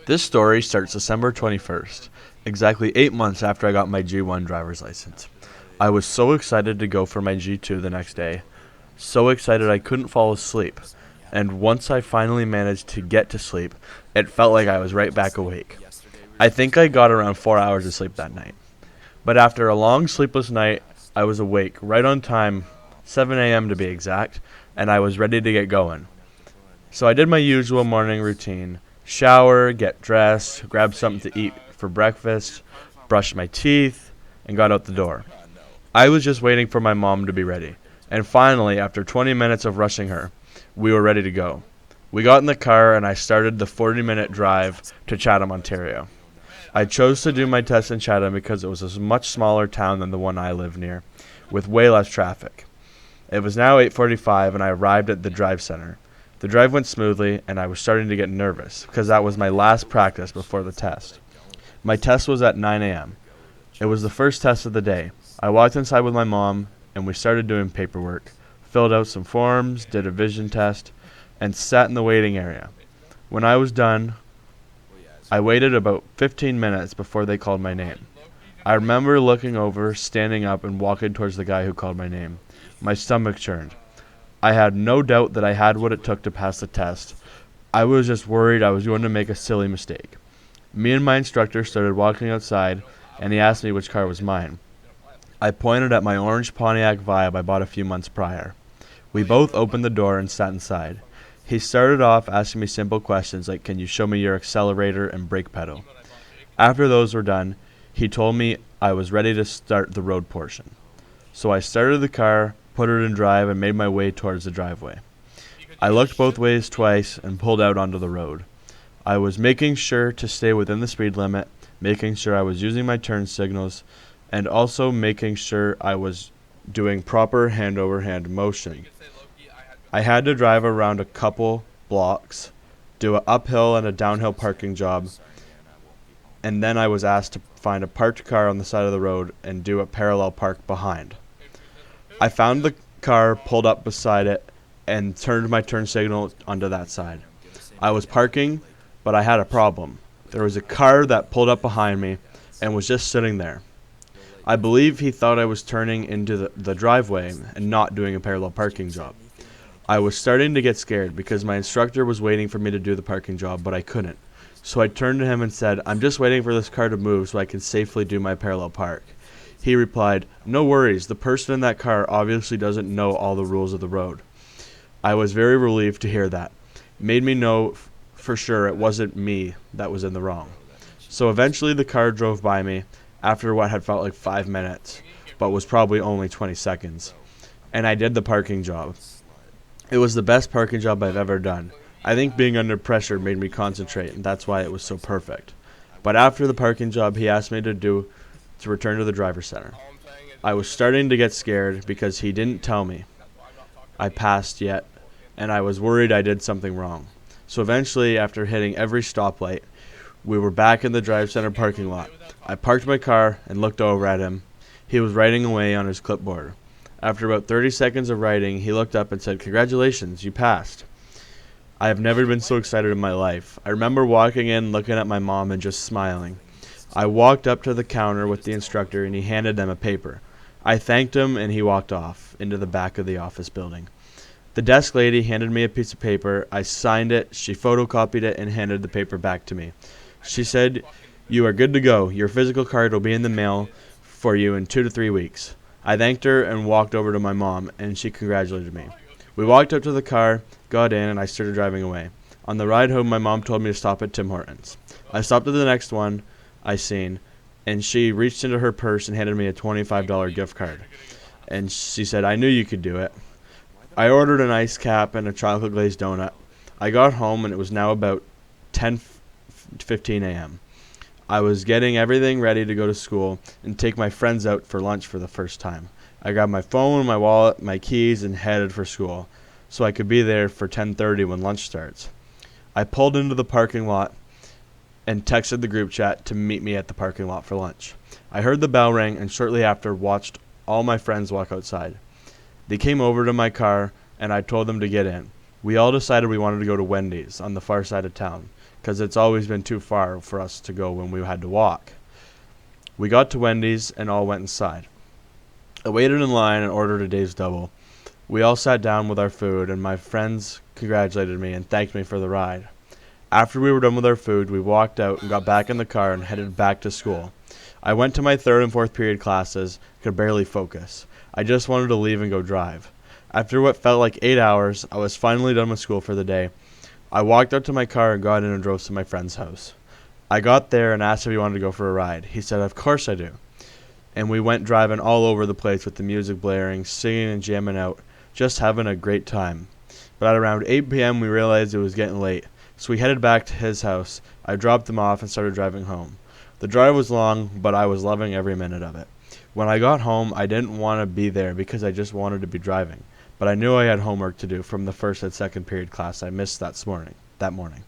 This story starts December 21st, exactly 8 months after I got my G1 driver's license. I was so excited to go for my G2 the next day. So excited I couldn't fall asleep. And once I finally managed to get to sleep, it felt like I was right back awake. I think I got around 4 hours of sleep that night. But after a long sleepless night, I was awake right on time, 7 a.m. to be exact, and I was ready to get going. So I did my usual morning routine: shower, get dressed, grab something to eat for breakfast, brushed my teeth, and got out the door. I was just waiting for my mom to be ready. And finally, after 20 minutes of rushing her, we were ready to go. We got in the car and I started the 40-minute drive to Chatham, Ontario. I chose to do my test in Chatham because it was a much smaller town than the one I live near, with way less traffic. It was now 8:45 and I arrived at the drive center. The drive went smoothly and I was starting to get nervous because that was my last practice before the test. My test was at 9 a.m. It was the first test of the day. I walked inside with my mom and we started doing paperwork, filled out some forms, did a vision test, and sat in the waiting area. When I was done, I waited about 15 minutes before they called my name. I remember looking over, standing up, and walking towards the guy who called my name. My stomach churned. I had no doubt that I had what it took to pass the test. I was just worried I was going to make a silly mistake. Me and my instructor started walking outside, and he asked me which car was mine. I pointed at my orange Pontiac Vibe I bought a few months prior. We both opened the door and sat inside. He started off asking me simple questions like, "Can you show me your accelerator and brake pedal?" After those were done, he told me I was ready to start the road portion. So I started the car, put it in drive, and made my way towards the driveway. I looked both ways twice and pulled out onto the road. I was making sure to stay within the speed limit, making sure I was using my turn signals, and also making sure I was doing proper hand-over-hand motion. I had to drive around a couple blocks, do an uphill and a downhill parking job, and then I was asked to find a parked car on the side of the road and do a parallel park behind. I found the car, pulled up beside it, and turned my turn signal onto that side. I was parking, but I had a problem. There was a car that pulled up behind me and was just sitting there. I believe he thought I was turning into the driveway and not doing a parallel parking job. I was starting to get scared because my instructor was waiting for me to do the parking job, but I couldn't. So I turned to him and said, "I'm just waiting for this car to move so I can safely do my parallel park." He replied, "No worries, the person in that car obviously doesn't know all the rules of the road." I was very relieved to hear that. It made me know for sure it wasn't me that was in the wrong. So eventually the car drove by me after what had felt like 5 minutes, but was probably only 20 seconds. And I did the parking job. It was the best parking job I've ever done. I think being under pressure made me concentrate, and that's why it was so perfect. But after the parking job, he asked me to return to the driver's center. I was starting to get scared because he didn't tell me I passed yet, and I was worried I did something wrong. So eventually, after hitting every stoplight, we were back in the drive center parking lot. I parked my car and looked over at him. He was writing away on his clipboard. After about 30 seconds of writing, he looked up and said, "Congratulations, you passed." I have never been so excited in my life. I remember walking in, looking at my mom, and just smiling. I walked up to the counter with the instructor, and he handed them a paper. I thanked him, and he walked off into the back of the office building. The desk lady handed me a piece of paper. I signed it, she photocopied it, and handed the paper back to me. She said, "You are good to go. Your physical card will be in the mail for you in 2 to 3 weeks." I thanked her and walked over to my mom, and she congratulated me. We walked up to the car, got in, and I started driving away. On the ride home, my mom told me to stop at Tim Hortons. I stopped at the next one I seen, and she reached into her purse and handed me a $25 gift card. And she said, "I knew you could do it." I ordered an ice cap and a chocolate glazed donut. I got home, and it was now about 10:15 a.m. I was getting everything ready to go to school and take my friends out for lunch for the first time. I grabbed my phone, my wallet, my keys, and headed for school, so I could be there for 10:30 when lunch starts. I pulled into the parking lot and texted the group chat to meet me at the parking lot for lunch. I heard the bell ring and shortly after watched all my friends walk outside. They came over to my car and I told them to get in. We all decided we wanted to go to Wendy's on the far side of town because it's always been too far for us to go when we had to walk. We got to Wendy's and all went inside. I waited in line and ordered a Dave's Double. We all sat down with our food, and my friends congratulated me and thanked me for the ride. After we were done with our food, we walked out and got back in the car and headed back to school. I went to my third and fourth period classes, could barely focus. I just wanted to leave and go drive. After what felt like 8 hours, I was finally done with school for the day. I walked out to my car and got in and drove to my friend's house. I got there and asked if he wanted to go for a ride. He said, "Of course I do." And we went driving all over the place with the music blaring, singing and jamming out, just having a great time. But at around 8 p.m. we realized it was getting late, so we headed back to his house. I dropped him off and started driving home. The drive was long, but I was loving every minute of it. When I got home, I didn't want to be there because I just wanted to be driving. But I knew I had homework to do from the first and second period class I missed that morning.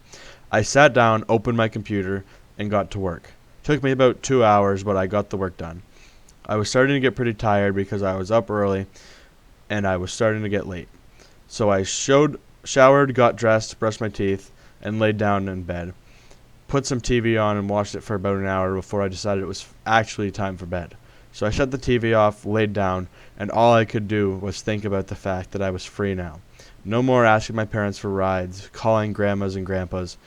I sat down, opened my computer, and got to work. It took me about 2 hours, but I got the work done. I was starting to get pretty tired because I was up early, and I was starting to get late. So I showered, got dressed, brushed my teeth, and laid down in bed. Put some TV on and watched it for about an hour before I decided it was actually time for bed. So I shut the TV off, laid down, and all I could do was think about the fact that I was free now. No more asking my parents for rides, calling grandmas and grandpas,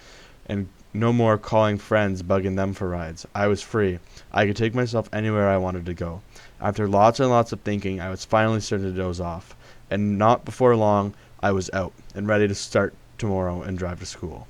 and no more calling friends, bugging them for rides. I was free. I could take myself anywhere I wanted to go. After lots and lots of thinking, I was finally starting to doze off. And not before long, I was out and ready to start tomorrow and drive to school.